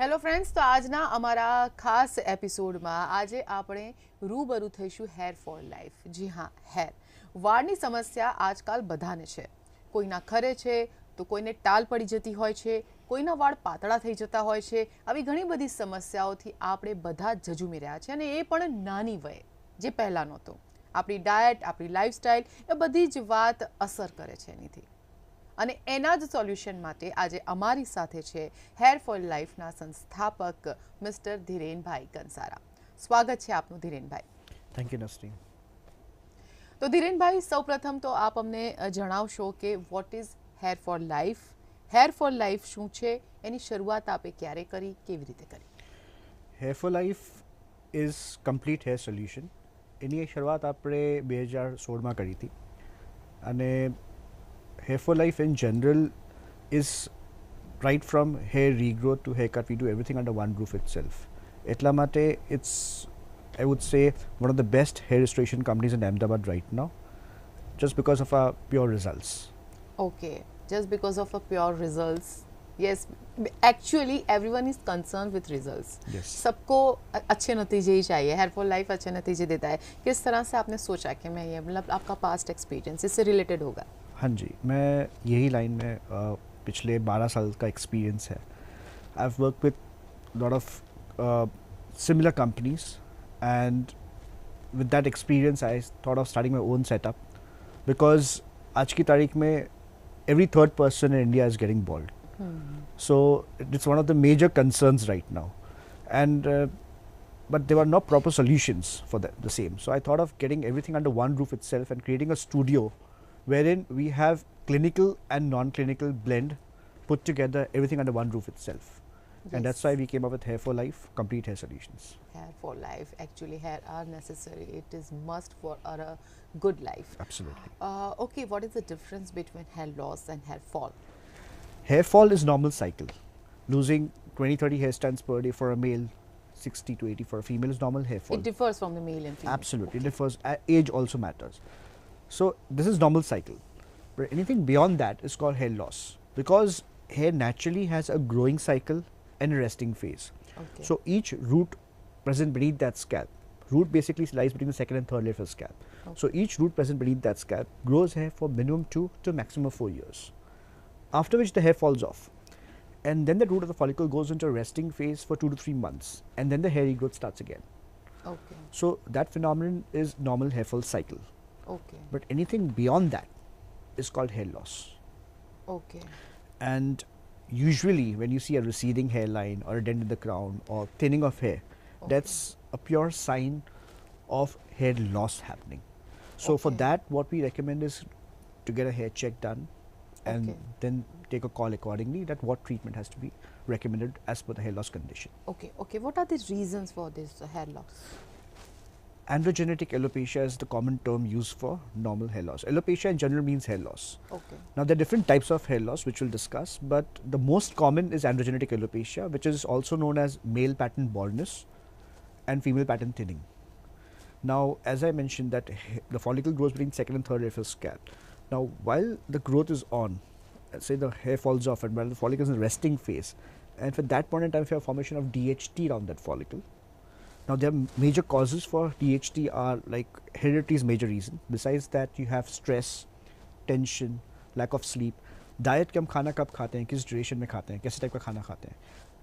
Hello friends, તો આજના અમારા ખાસ એપિસોડમાં આજે આપણે રૂબરૂ થઈશું હેર ફોલ લાઈફ. જી હા, હેર વાળની સમસ્યા આજકાલ બધાને છે. કોઈના ખરે છે તો કોઈને ટાલ પડી જતી હોય છે, કોઈના વાળ પાતળા થઈ જતા હોય છે. આવી ઘણી બધી સમસ્યાઓથી આપણે બધા ઝઝૂમી રહ્યા છે, અને એ પણ નાની વયે, જે પહેલાં નહોતું. આપણી ડાયટ, આપણી લાઈફસ્ટાઈલ, એ બધી જ વાત અસર કરે છે એનીથી. અને એના જ સોલ્યુશન માટે આજે અમારી સાથે છે hair fall લાઈફના સંસ્થાપક mister Dhirenbhai Kansara. સ્વાગત છે આપનું ધીરેનભાઈ. Thank you Nasrin. તો ધીરેનભાઈ, સૌપ્રથમ તો આપ અમને જણાવશો કે what is hair fall life, hair fall life શું છે, એની શરૂઆત આપે ક્યારે કરી, કેવી રીતે કરી? Hair for life is complete hair solution. એની શરૂઆત આપણે 2016માં કરી હતી. અને hair for life in general is right from hair regrowth to haircut, we do everything under one roof itself. એટલા માટે it's I would say one of the best hair restoration companies in Ahmedabad right now, just because of our pure results. Okay, just because of a pure results. Yes, actually everyone is concerned with results. Yes. सबको अच्छे नतीजे ही चाहिए. Hair fall life अच्छे नतीजे देता है. किस तरह से आपने सोचा कि मैं ये, मतलब आपका पास्ट एक्सपीरियंस इससे रिलेटेड होगा? हाँ जी, मैं यही लाइन में पिछले 12 साल का एक्सपीरियंस है. I have work with lot of similar companies, and with that experience I thought of starting my own setup, because आज की तारीख में every third person in India is getting bald. So it's one of the major concerns right now, and but there were no proper solutions for the same. So I thought of getting everything under one roof itself and creating a studio wherein we have clinical and non-clinical blend put together, everything under one roof itself. Yes. And that's why we came up with Hair for Life, complete hair solutions. Hair for life. Actually, hair are necessary. It is must for a good life. Absolutely. Okay, what is the difference between hair loss and hair fall? Hair fall is normal cycle. Losing 20-30 hair strands per day for a male, 60 to 80 for a female is normal hair fall. It differs from the male and female. Absolutely. Okay. It differs. Age also matters. So this is normal cycle. But anything beyond that is called hair loss, because hair naturally has a growing cycle and a resting phase. Okay. So each root present beneath that scalp, root basically lies between the second and third layer of the scalp. Okay. So each root present beneath that scalp grows hair for minimum 2 to maximum 4 years, after which the hair falls off, and then the root of the follicle goes into a resting phase for 2 to 3 months, and then the hair regrowth starts again. Okay. So that phenomenon is normal hair fall cycle. Okay. But anything beyond that is called hair loss. Okay. And usually when you see a receding hairline or a dent in the crown or thinning of hair, Okay. that's a pure sign of hair loss happening. So for Okay. that, what we recommend is to get a hair check done, and Okay. then take a call accordingly that what treatment has to be recommended as per the hair loss condition. Okay. Okay. What are the reasons for this hair loss? Androgenetic alopecia is the common term used for normal hair loss. Alopecia in general means hair loss. Okay. Now there are different types of hair loss which we'll discuss, but the most common is androgenetic alopecia, which is also known as male pattern baldness and female pattern thinning. Now, as I mentioned, that the follicle grows between second and third layer of the scalp. Now, while the growth is on, let's say the hair falls off, and while the follicle is in the resting phase, and for that point in time, if you have formation of DHT around that follicle. Now, there are major causes for DHT are like heredity is major reason. Besides that, you have stress, tension, lack of sleep. Diet के हम खाना कब खाते हैं, किस duration में खाते हैं, कैसे टाइप का खाना खाते हैं.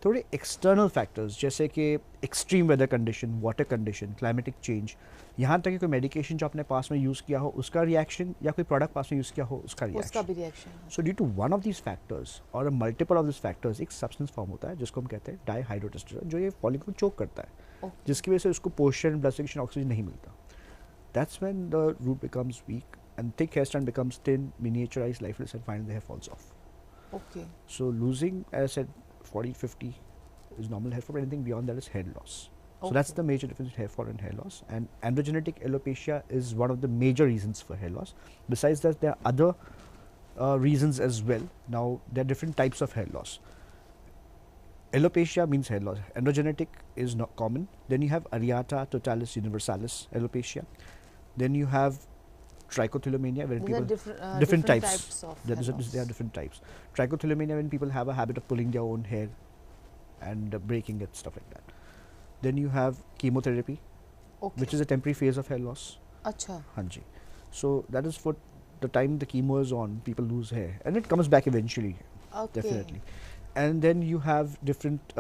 थोड़े एक्सटर्नल फैक्टर्स जैसे कि extreme weather condition, water condition, climatic change, यहाँ तक कि कोई मेडिकेशन जो आपने पास में यूज़ किया हो उसका रिएक्शन, या कोई प्रोडक्ट पास में यूज़ किया हो उसका उसका भी reaction. Reaction. So due to one of these factors और a multiple of this factors एक सब्सटेंस फॉर्म होता है जिसको हम कहते हैं डाईहाइड्रोटेस्टेरोन, जो ये फॉलिकल को चोक करता है, Okay. जिसकी वजह से उसको पोषण, ब्लड सर्कुलेशन, ऑक्सीजन नहीं मिलता. That's when the root becomes weak and thick hair strand becomes thin, miniaturized, lifeless, and finally the hair falls off. Okay. So losing, as I said, 40, 50 is normal hair fall, but anything beyond that is hair loss. So that's Okay. the major difference between hair fall and hair loss. And androgenetic alopecia is one of the major reasons for hair loss. Besides that, there are other reasons as well. Now, there are different types of hair loss. Alopecia means hair loss. Androgenetic is not common. Then you have areata totalis universalis alopecia. Then you have trichotillomania, where These are people different types. of There hair loss. are different types. Trichotillomania, when people have a habit of pulling their own hair and breaking it, stuff like that. Then you have chemotherapy, Okay. which is a temporary phase of hair loss. अच्छा. Hanji. So that is for the time the chemo is on, people lose hair, and it comes back eventually, Okay. definitely. And then you have different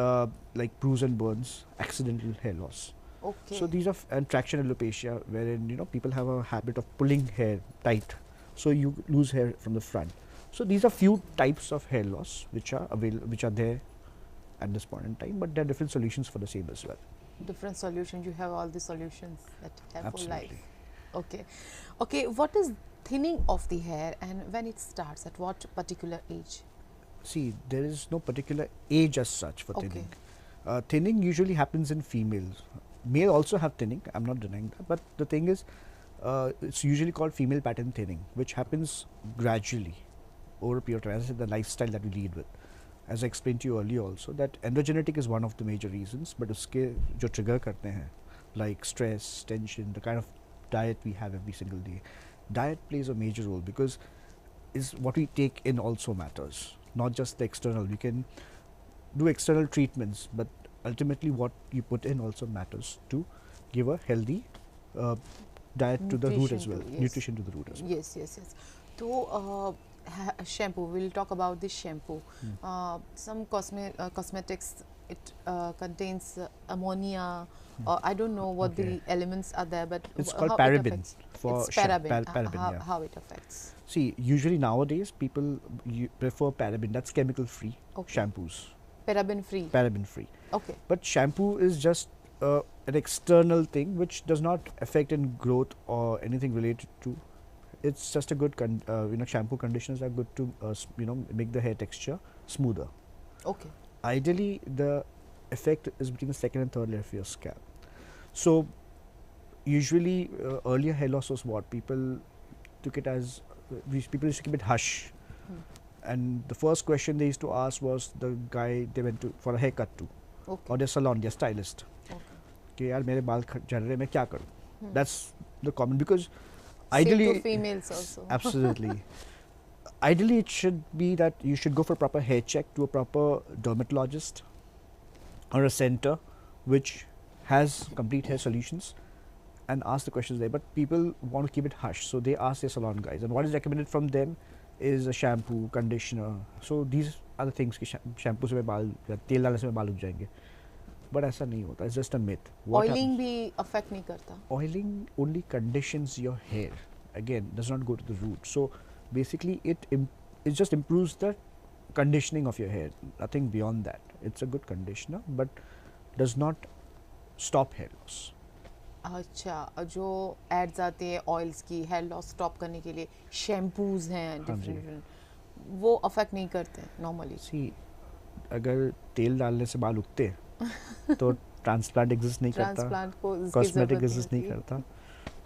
like bruise and burns, accidental hair loss. Okay. So these are and traction alopecia, wherein people have a habit of pulling hair tight, so you lose hair from the front. So these are few types of hair loss which are which are there at this point in time, but there are different solutions for the same as well. Different solutions. You have all the solutions that have for life. Absolutely. Okay. Okay. What is thinning of the hair and when it starts? At what particular age? See, there is no particular age as such for Okay. thinning. Thinning usually happens in females. Male also have thinning, I'm not denying that, but the thing is, it's usually called female pattern thinning, which happens gradually over a period of time. As I said, the lifestyle that we lead with. As I explained to you earlier also, that androgenetic is one of the major reasons, but uske jo trigger karte hain, like stress, tension, the kind of diet we have every single day. Diet plays a major role because is what we take in also matters, not just the external. We can do external treatments, but ultimately what you put in also matters to give a healthy diet to the root as well, nutrition to the root as well. Yes, yes, yes. So, shampoo, we'll talk about this shampoo. Some cosmetics, it contains ammonia, or I don't know what the elements are there, but it's called how paraben. It affects. For it's paraben. paraben, yeah. How it affects? See, usually nowadays people prefer paraben, that's chemical free shampoos. Paraben free. Paraben free. Okay. But shampoo is just an external thing which does not affect in growth or anything related to. It's just a good shampoo conditioners are good to make the hair texture smoother. Okay. Ideally, the effect is between the second and third layer of your scalp. So usually earlier hair loss was what people took it as people used to keep it hush. And the first question they used to ask was the guy they went to for a haircut to, or their salon, their stylist. Okay, yaar mere baal jhar rahe, main kya karu? That's the common, because ideally, same to females also. Absolutely. Ideally, it should be that you should go for a proper hair check to a proper dermatologist or a center which has complete hair solutions and ask the questions there. But people want to keep it hush, so they ask their salon guys. And what is recommended from them is a shampoo, conditioner. So these are the things. Shampoo से बाल या तेल डालने से बाल उग जाएंगे. But ऐसा नहीं होता. It's just a myth. Oiling भी affect नहीं करता. Oiling only conditions your hair. Again, does not go to the root. So basically, it just improves the conditioning of your hair. Nothing beyond that. It's a good conditioner, but does not stop hair loss. अच्छा, जो ads आते हैं oils की hair loss stop करने के लिए, shampoos हैं different, वो अफेक्ट नहीं करते नॉर्मली. सी, अगर तेल डालने से बाल उगते तो ट्रांसप्लांट एग्जिस्ट नहीं करता, कॉस्मेटिक एग्जिस्ट नहीं करता,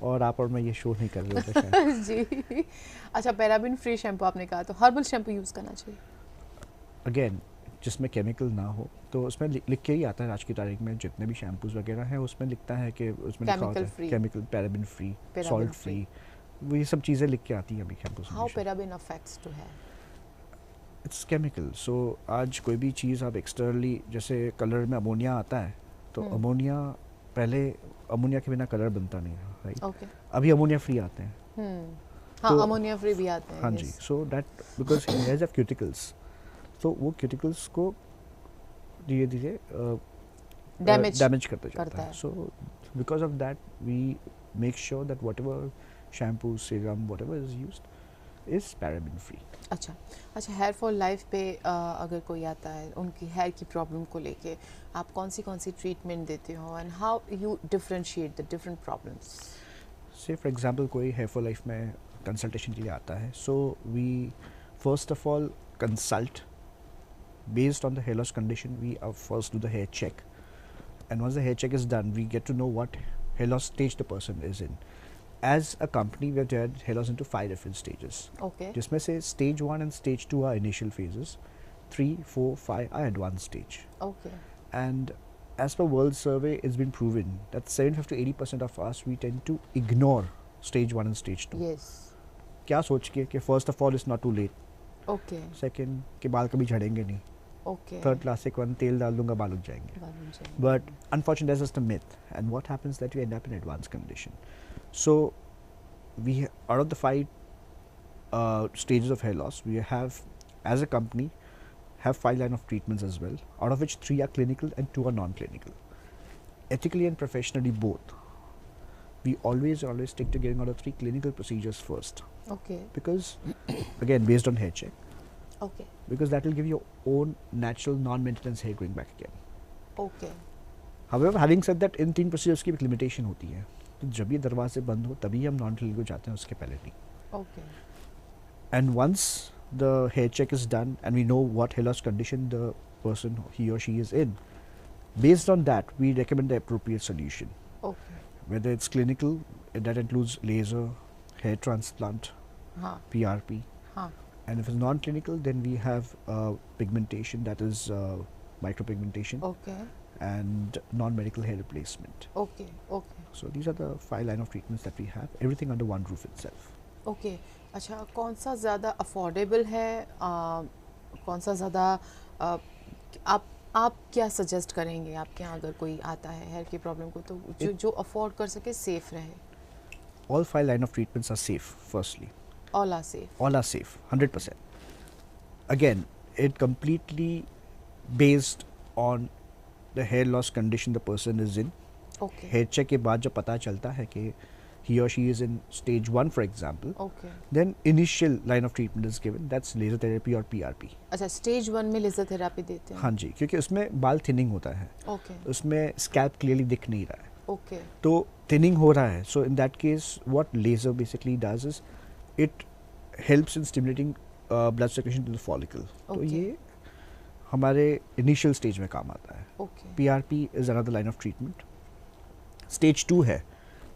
और आप और मैं ये शो नहीं कर रहे होते शायद. जी. अच्छा, पैराबेन फ्री शैम्पू आपने कहा, तो हर्बल शैम्पू यूज़ करना चाहिए. अगेन, जिसमें केमिकल ना हो, तो उसमें लिख के ही आता है आज की तारीख में. जितने भी शैम्पूज वगैरह हैं उसमें लिखता है कि उसमें लिखा होता है chemical, paraben free, salt free, वो ये सब चीज़ें लिख के आती हैं अभी शैम्पूज में. How paraben affects to hair? It's chemical. So आज कोई भी चीज़ आप एक्सटर्नली, जैसे कलर में अमोनिया आता है, तो अमोनिया पहले अमोनिया के बिना कलर बनता नहीं है, राइट? ओके. अभी अमोनिया फ्री आते हैं. हाँ, अमोनिया फ्री भी आते हैं. हाँ जी. So that because hairs have cuticles, तो वो क्यूटिकल्स को धीरे धीरे डैमेज करते जाता है. So because of that we make sure that what ever shampoo, serum, what ever is used is paraben free. अच्छा, हेयर फॉल लाइफ पे अगर कोई आता है उनकी हेयर की प्रॉब्लम को लेके, आप कौन सी ट्रीटमेंट देते हो and how you differentiate the different problems? Say for example कोई हेयर फॉल लाइफ में कंसल्टेशन के लिए आता है, so we first of all consult. Based on the hair loss condition, we first do the hair check, and once the hair check is done, we get to know what hair loss stage the person is in. As a company, we have divided hair loss into 5 different stages. Okay. जिसमें से stage 1 and stage 2 are initial phases, 3, 4, 5 are advanced stage. Okay. And as per World Survey, it's been proven that 75 to 80% of us, we tend to ignore stage 1 and stage 2. Yes. क्या सोच के कि first of all it's not too late. Okay. Second, कि बाल कभी झड़ेंगे नहीं. Okay third classic one, तेल डाल दूंगा बाल उग जाएंगे. But unfortunately, that's just a myth. And what happens that we end up in advanced condition. So, out of the 5 stages of hair loss, we have, as a company, have 5 line of treatments as well, out of which 3 are clinical and 2 are non-clinical. Ethically and professionally both, we always stick to getting out of 3 clinical procedures first. Okay. Because, again, based on hair check. Okay. Because that will give your own natural non-maintenance hair growing back again. Okay. However, having said that, in 3 procedures की एक limitation होती है. तो जब ये दरवाजे बंद हो तभी हम non-clinical को जाते हैं, उसके पहले नहीं. Okay. And once the hair check is done and we know what hair loss condition the person, he or she, is in, based on that we recommend the appropriate solution. Okay. Whether it's clinical, that includes laser, hair transplant, हाँ. PRP, हाँ. and if it's non-clinical, then we have pigmentation, that is micropigmentation, Okay. and non-medical hair replacement. Okay. Okay. So these are the 5 line of treatments that we have, everything under one roof itself. Okay. अच्छा, कौन सा ज़्यादा affordable है, कौन सा ज़्यादा आप क्या सजेस्ट करेंगे आपके यहाँ अगर कोई आता है हेयर की प्रॉब्लम को, तो जो अफोर्ड कर सके, सेफ रहे? All 5 line of treatments are safe, firstly. All are safe? All are safe, 100%. Again, it completely based on the hair loss condition the person is in. Okay. Hair check के बाद जब पता चलता है कि he or she is in stage 1, for example, Okay. then initial line of treatment is given, that's laser therapy or PRP. अच्छा, stage 1 में laser therapy देते हैं? हाँ जी, क्योंकि उसमें बाल थिनिंग होता है. Okay. उसमें स्कैल्प क्लियरली दिख नहीं रहा है. Okay. तो थिनिंग हो रहा है. So in that case, what laser basically does is it helps in stimulating blood circulation to the follicle. तो Okay. ये हमारे इनिशियल स्टेज में काम आता है. Okay. PRP is another line of treatment. Stage 2 है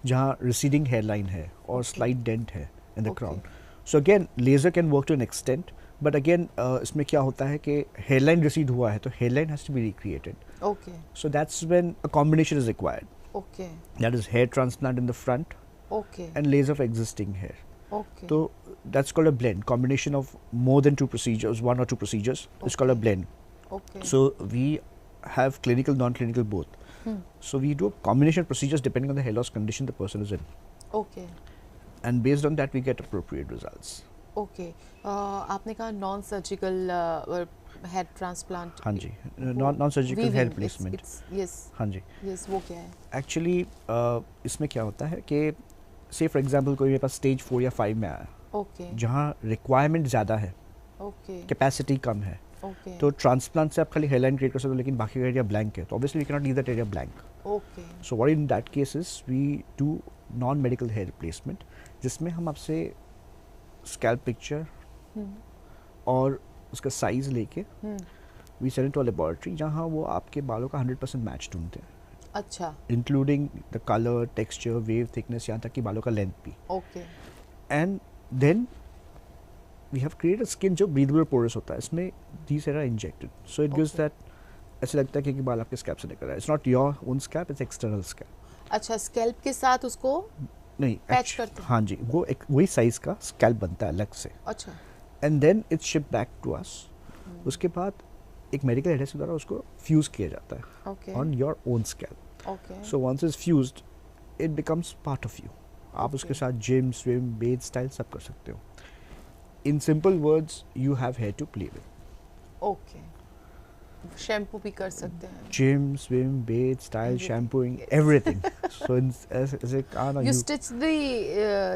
जहाँ रिसीडिंग हेयरलाइन है और Okay. स्लाइट डेंट है in the Okay. Crown. So again laser can work to an extent, but again इसमें क्या होता है कि हेयरलाइन रिसीड हुआ है तो hairline has to be recreated. Okay. So that's when a combination is required. Okay. That is hair transplant in the front Okay. and laser for existing hair. Okay. So that's called a blend, combination of more than 2 procedures, 1 or 2 procedures. It's called a Okay. blend. Okay. So we have clinical, non-clinical both. So we do a combination of procedures depending on the hair loss condition the person is in, Okay. and based on that we get appropriate results. Okay. आपने कहा non surgical hair transplant. हाँ जी, non-surgical hair replacement. Yes. हाँ जी. Yes, वो क्या है? Actually इसमें क्या होता है कि say for example कोई मेरे पास stage 4 या 5 में आया, Okay. जहाँ requirement ज़्यादा है, Okay. capacity कम है, Okay. तो ट्रांसप्लांट से आप खाली हेयरलाइन क्रिएट कर सकते हो लेकिन बाकी का एरिया ब्लैंक है, तो obviously we can not leave that area blank. Okay. So what in that case is we do non medical hair replacement, जिसमें हम आपसे स्कैल्प पिक्चर और उसका साइज लेके we send it to a laboratory जहाँ वो आपके बालों का 100% मैच ढूंढते हैं, अच्छा. Including the colour, texture, wave thickness, यहाँ तक कि बालों का लेंथ भी. Okay. And then we have created a skin जो breathable porous होता है, इसमें these are injected, so it gives Okay. that ऐसे लगता है कि बाल आपके स्कैल्प से निकल रहा है. It's not your own scalp, it's external scalp. अच्छा, स्कैल्प के साथ उसको नहीं पैच करते हैं? हाँ जी, वो एक वही साइज का स्कैल्प बनता है अलग से, अच्छा. And then it's ship back to us. उसके बाद एक मेडिकल एडेसिव द्वारा उसको फ्यूज किया जाता है Okay. On your own scalp. Okay. So once is fused it becomes part of you. आप उसके Okay. साथ जिम, स्विम, बेथ, स्टाइल सब कर सकते हो. In simple words you have hair to play with. Okay. Shampoo भी कर सकते हैं? Gym, swim, bathe, style, Everything. shampooing, Yes. everything. So as a You stitch the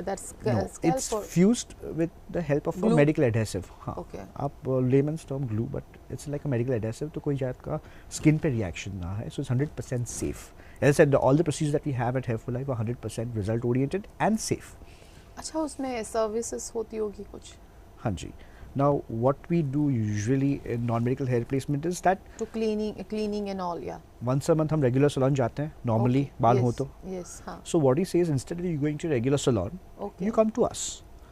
that no, scalp it's or fused with the help of Glue? a medical adhesive. हाँ. Okay. आप layman's term glue, but it's like a medical adhesive, तो कोई जात का skin पे reaction ना है, so it's 100% safe. As I said, all the procedures that we have at Hair for Life are 100% result oriented and safe. अच्छा, उसमें services होती होगी कुछ? हाँ जी. Now what we do usually in non-medical hair replacement is that To cleaning and all, yeah. once a month हम regular salon जाते हैं normally Okay. बाल Yes. हो तो. Yes, हाँ. So what he says, instead of you going to regular salon, Okay. you come to us.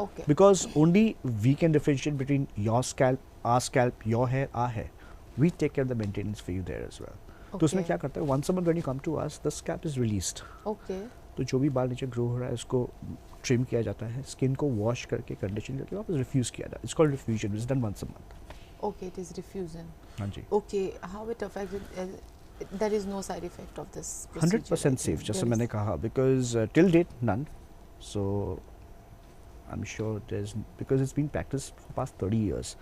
Okay. Because only we can differentiate between your scalp, our scalp, your hair, our hair. We take care of the maintenance for you there as well. तो उसमें Okay. क्या करता है, once a month when you come to us, the scalp is released. Okay. तो जो भी बाल नीचे ग्रो हो रहा है उसको ट्रिम किया जाता है, स्किन को वॉश करके कंडीशन करके वापस रिफ्यूज किया जाता है. It's called refusion, it's done once a month. Okay, it is diffusion. हाँ जी. Okay, how it affected? There is no side effect of this procedure. 100% safe, जैसे मैंने कहा, because till date none. So I'm sure there's, because it's been practiced for past 30 years.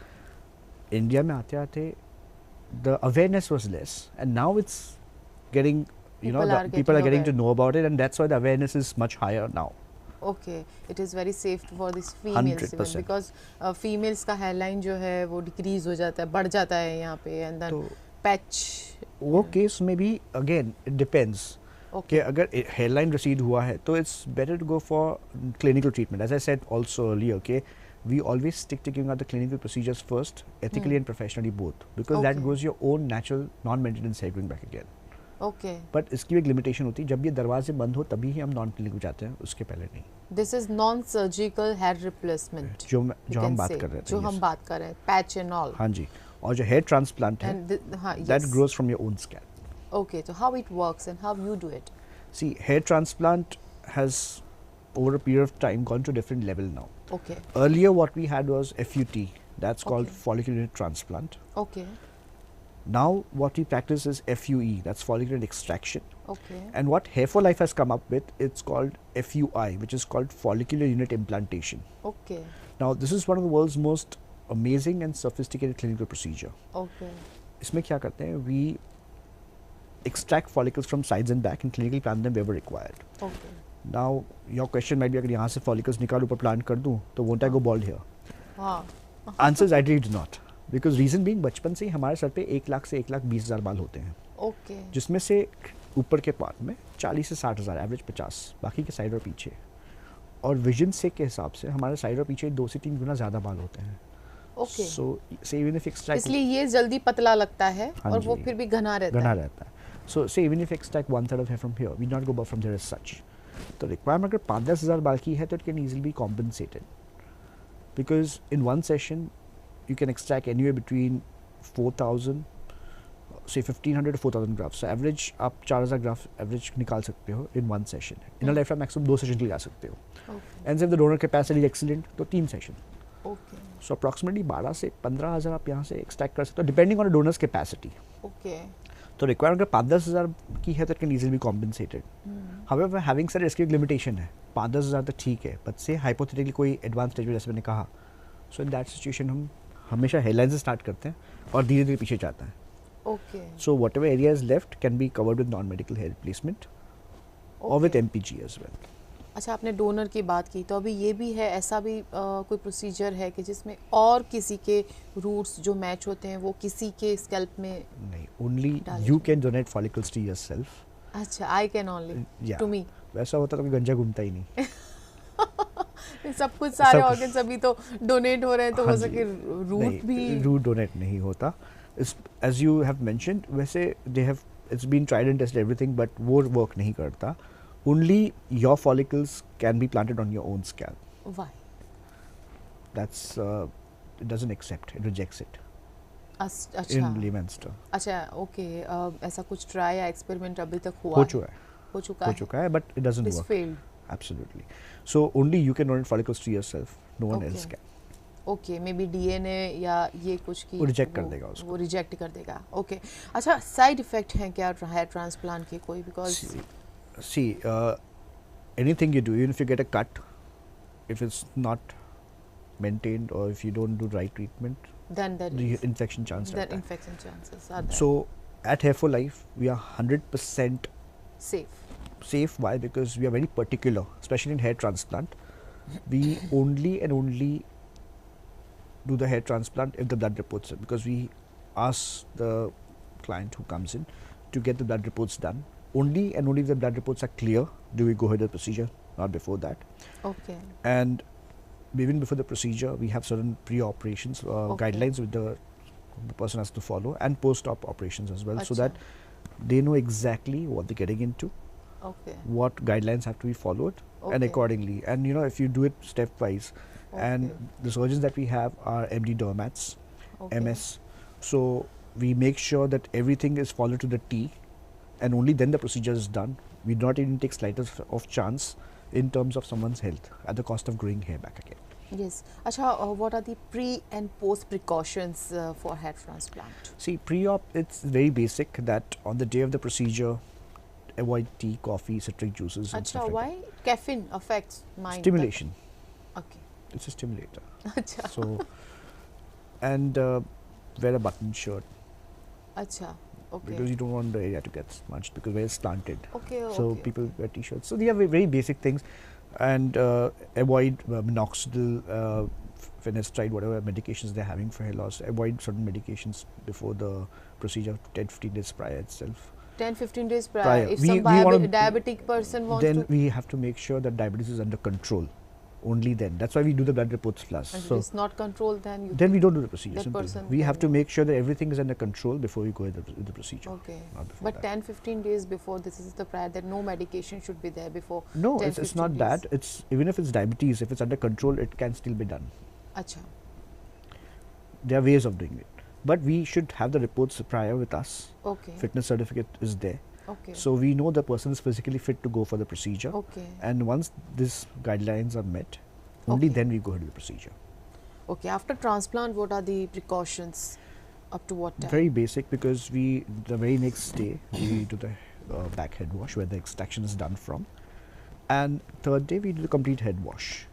India में आते आते the awareness was less, and now it's getting, people are getting to know about it, and that's why the awareness is much higher now. Okay, it is very safe for this females even, 100%. because females का hairline जो है वो decrease हो जाता है, बढ़ जाता है यहाँ पे, and then patch. वो केस में भी again it depends. Okay. कि अगर hairline recede हुआ है तो it's better to go for clinical treatment. As I said also earlier, okay, we always stick to giving out the clinical procedures first, ethically and professionally both, because that goes your own natural non-maintenance hair growing back again. Okay. But इसकी भी एक limitation होती है, जब ये दरवाजे बंद हो तभी ही हम नॉन क्लिनिकल जाते हैं, उसके पहले नहीं. This is non-surgical hair replacement. जो हम बात कर रहे थे. जो हम बात कर रहे हैं, patch and all. हाँ जी. और जो hair transplant है, that grows from your own scalp. Okay, so how it works and how you do it? See, hair transplant has over a period of time gone to a different level now. Okay. Earlier what we had was FUT, that's called follicular unit transplant. Okay. Now what we practice is FUE, that's follicular extraction. Okay. And what Hair4Life has come up with, it's called FUI, which is called follicular unit implantation. Okay. Now this is one of the world's most amazing and sophisticated clinical procedure. Okay. इसमें क्या करते हैं? We extract follicles from sides and back and clinically plant them wherever required. Okay. Now your question might be, अगर यहाँ से follicles निकाल ऊपर plant कर दूँ, तो won't I go bald here? हाँ. Answer is ideally do not. Because reason being, बचपन से ही हमारे सर पे 1 लाख से 1,20,000 बाल होते हैं. Okay. जिसमें से ऊपर के पार्ट में 40 से 60,000, एवरेज 50, बाकी के साइड और पीछे. और विजन से के हिसाब से हमारे साइड और पीछे 2 से 3 गुना ज़्यादा बाल होते हैं. Okay. So say even if extract, इसलिए ये जल्दी पतला लगता है और वो फिर भी घना रहता है. So say even if extract 1/3 of hair from here, we not go above from there as such. तो requirement अगर 5-10 हज़ार बाल की है तो it can easily be compensated, because in one session you can extract anywhere between 4,000, say 1,500 to 4,000 grafts. So average आप 4,000 grafts average निकाल सकते हो in one session. In a lifetime maximum 2 sessions के लिए जा सकते हो. And if the donor capacity is excellent तो 3 session. Okay. So approximately 12 से 15,000 आप यहाँ से extract कर सकते हो depending on a donor's capacity. Okay. तो रिक्वायरमेंट अगर 5-10 हज़ार की है तो it can easily B compensated. However having said इसकी एक लिमिटेशन है. 5-10 हज़ार तो ठीक है, बट से हाइपोथेटिकली कोई एडवांस स्टेज में, जैसे मैंने कहा, सो इन दैट सिचुएशन हम हमेशा हेयरलाइन से स्टार्ट करते हैं और धीरे धीरे पीछे जाता है. Okay. So what ever area is left can be covered with non medical hair replacement और विद MPG एज वेल. अच्छा, आपने डोनर की बात की, तो अभी ये भी है, ऐसा भी कोई प्रोसीजर है कि जिसमें और किसी के रूट्स जो मैच होते हैं वो किसी के स्कैल्प में? नहीं, only you can donate follicles to yourself. अच्छा, I can only to me. वैसा होता तो कोई गंजा घूमता ही नहीं. सब कुछ सारे ऑर्गन्स अभी तो डोनेट हो रहे हैं, तो हो सके रूट भी. रूट डोनेट नहीं होता. एज यू हैव मेंशन्ड, वैसे they have, it's been tried and tested everything, but वो वर्क नहीं करता. Only your follicles can be planted on your own scalp. Why? That's it doesn't accept, it rejects it. अच्छा. In layman's term. अच्छा, okay. ऐसा कुछ try या experiment अभी तक हुआ? हो चुका है, but it doesn't work. Failed. Absolutely. So only you can donate follicles to yourself. No one else can. Okay, may be DNA या ये कुछ की वो रिजेक्ट कर देगा उसको. वो रिजेक्ट कर देगा. ओके. अच्छा, साइड इफेक्ट हैं क्या हेयर ट्रांसप्लांट के कोई? Because see, anything you do, even if you get a cut, if it's not maintained or if you don't do right treatment, then there the is infection chance. Then infection chances are there. So at Hair4Life, we are 100% safe. Why? Because we are very particular, especially in hair transplant. We only and only do the hair transplant if the blood reports it, because we ask the client who comes in to get the blood reports done. Only and only if the blood reports are clear do we go ahead with the procedure, not before that. Okay. And even before the procedure, we have certain pre-operations guidelines with the person has to follow, and post-op operations as well, so that they know exactly what they're getting into. Okay. What guidelines have to be followed, and accordingly. And you know, if you do it stepwise, and the surgeons that we have are MD dermats, MS, so we make sure that everything is followed to the T. And only then the procedure is done. We do not even take slightest of chance in terms of someone's health at the cost of growing hair back again. Yes. Acha, what are the pre and post precautions for hair transplant? See, pre-op, it's very basic that on the day of the procedure, avoid tea, coffee, citric juices and Acha, stuff like why caffeine affects that. mind? Stimulation. Okay. It's a stimulator. Acha. So, and wear a button shirt Acha. Okay. because you don't want the area to get smudged because where it's slanted. Okay. So okay. people wear t-shirts. So they are very basic things, and avoid minoxidil, finasteride, whatever medications they're having for hair loss. Avoid certain medications before the procedure, 10-15 days prior itself. 10-15 days prior. Prior. If We some wanna- diabetic person wants Then to, we have to make sure that diabetes is under control. Only then. That's why we do the blood reports first. and if So it's not controlled, then you. then we don't do the procedure. that Simple. person We have to can- make sure that everything is under control before we go with the procedure. Okay. Not before But that. 10-15 days before, this is the prior that no medication should be there before. No, 10, it's 15 not days. that. It's even if it's diabetes, if it's under control, it can still be done. Acha. There are ways of doing it, but we should have the reports prior with us. Okay. Fitness certificate is there, Okay. so we know the person is physically fit to go for the procedure. Okay. And once these guidelines are met, only Okay. then we go ahead with the procedure. Okay. After transplant, what are the precautions? Up to what time? Very basic, because the very next day we do the back head wash where the extraction is done from, and third day we do the complete head wash.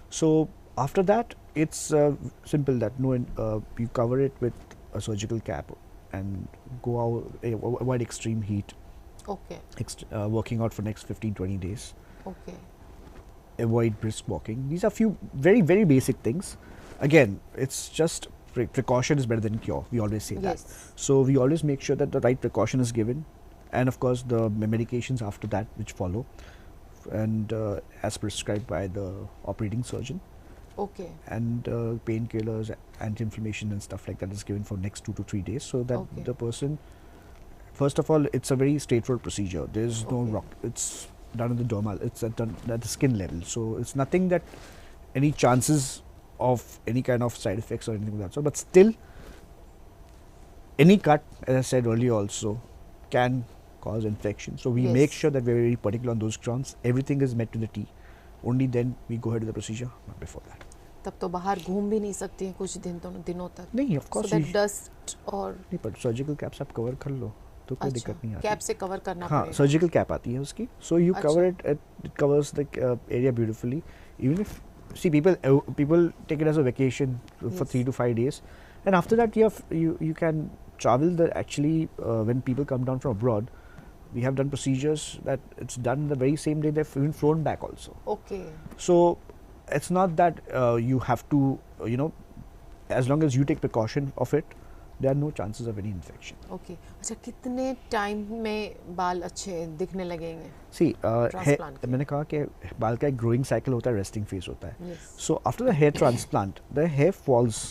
So after that it's simple that you cover it with a surgical cap and go out, avoid extreme heat, Okay. working out for next 15-20 days, Okay. avoid brisk walking. These are few very basic things. Again, it's just precaution is better than cure. We always say that. Yes. So we always make sure that the right precaution is given, and of course the medications after that which follow, and as prescribed by the operating surgeon, Okay. and painkillers, anti-inflammation and stuff like that is given for next 2 to 3 days, so that Okay. the person, first of all, it's a very straightforward procedure. There is no Okay. rock. It's done at the dermal. It's done at the skin level. So it's nothing that any chances of any kind of side effects or anything like that. So, but still, any cut, as I said earlier, also can cause infection. So we Yes. make sure that we're very particular on those grounds. Everything is met to the T. Only then we go ahead with the procedure, not before that. तब तो बाहर घूम भी नहीं सकती हैं कुछ दिनों तक. नहीं, of So course. that dust और नहीं, पर सर्जिकल कैप्स आप कवर कर लो तो कोई अच्छा दिक्कत नहीं आती. कैप से कवर करना हाँ, पड़ेगा. सर्जिकल कैप आती है उसकी. So you अच्छा. cover it. It covers the area beautifully. Even if people take it as a vacation for Yes. 3 to 5 days, and after that you can travel. Actually, when people come down from abroad, we have done procedures that it's done the very same day. They've even flown back also. Okay. So it's not that you have to, as long as you take precaution of it, there are no chances of any infection. Okay. अच्छा कितने time में बाल अच्छे दिखने लगेंगे? See, Transplant के. मैंने कहा कि बाल का एक growing cycle होता है, resting phase होता है. Yes. So after the hair transplant, the hair falls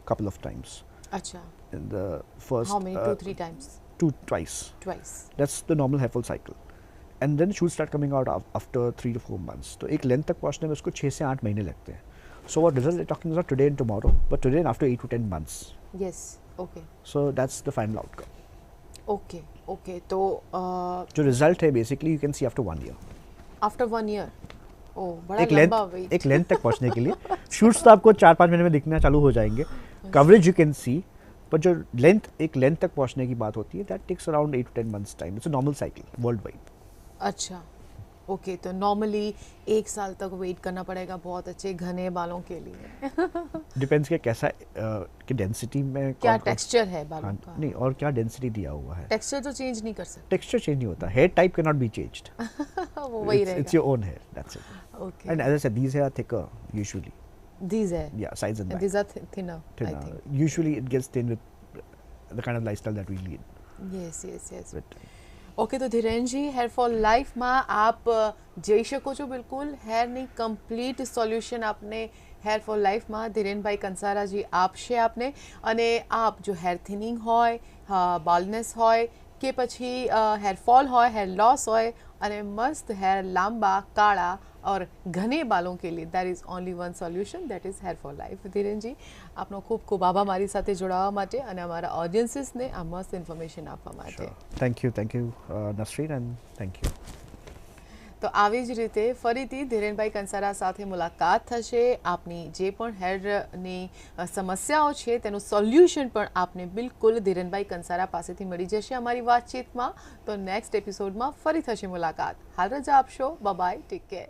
couple of times. अच्छा. In the first How many? 2-3 times. twice. Twice. That's the normal hair fall cycle. And then shoots start coming out after 3 to 4 months. तो एक length तक पहुंचने में उसको 6 से 8 महीने लगते हैं. So what result we're talking about today and tomorrow, but today and after 8 to 10 months. Yes. Okay. So that's the final outcome. Okay. Okay. तो जो result है basically you can see after 1 year. After 1 year. ओह बड़ा एक लंबा length wait. एक length तक पहुंचने के लिए शूट्स तो आपको 4-5 महीने में दिखना चालू हो जाएंगे. कवरेज यू कैन सी, पर जो एक लेंथ तक पहुंचने की बात होती है, that takes around 8 to 10 months time. It's a normal cycle world wide. अच्छा. ओके. तो नॉर्मली 1 साल तक वेट करना पड़ेगा बहुत अच्छे घने बालों के लिए. डिपेंड्स कि कैसा कि डेंसिटी में क्या टेक्सचर है बालों का? नहीं, और क्या डेंसिटी दिया हुआ है. टेक्सचर तो चेंज नहीं कर सकते. टेक्सचर चेंज नहीं होता. Hair type can not be changed. वो वही इट्स रहेगा. Your own hair, that's it. Okay. And as I said, these hair are thicker usually. These है. Yeah, sides and back. These are thinner, I Thinner. think. Usually it gets thin with the kind of lifestyle that we lead. Yes, yes, yes. With okay. તો ધીરેનજી, hair fall લાઈફમાં આપ જઈ શકો છો બિલકુલ. હેરની complete solution આપને hair fall લાઈફમાં ધીરેનભાઈ કંસારાજી આપશે આપને. અને આપ જો હેર થિનિંગ હોય, બાલ્ડનેસ હોય કે પછી હેર ફોલ હોય, હેર લોસ હોય અને મસ્ત હેર લાંબા કાળા और घने बालों के लिए there is only one solution, that is hair for life. ધીરેનજી, આપનો ખૂબ ખૂબ આભાર મારી સાથે જોડાવા માટે અને અમારા ઓડિયન્સીસને આ મસ્ત ઇન્ફોર્મેશન આપવા માટે. Sure. Thank you, Nasreen, and thank you. તો આવી જ રીતે ફરીથી ધીરેનભાઈ કંસારા સાથે મુલાકાત થશે. આપની જે પણ હેરની સમસ્યાઓ છે તેનું સોલ્યુશન પણ આપને બિલકુલ ધીરેનભાઈ કંસારા પાસેથી મળી જશે અમારી વાતચીતમાં. તો નેક્સ્ટ એપિસોડમાં ફરી થશે મુલાકાત. હાલ રજા આપશો. Bye, take care.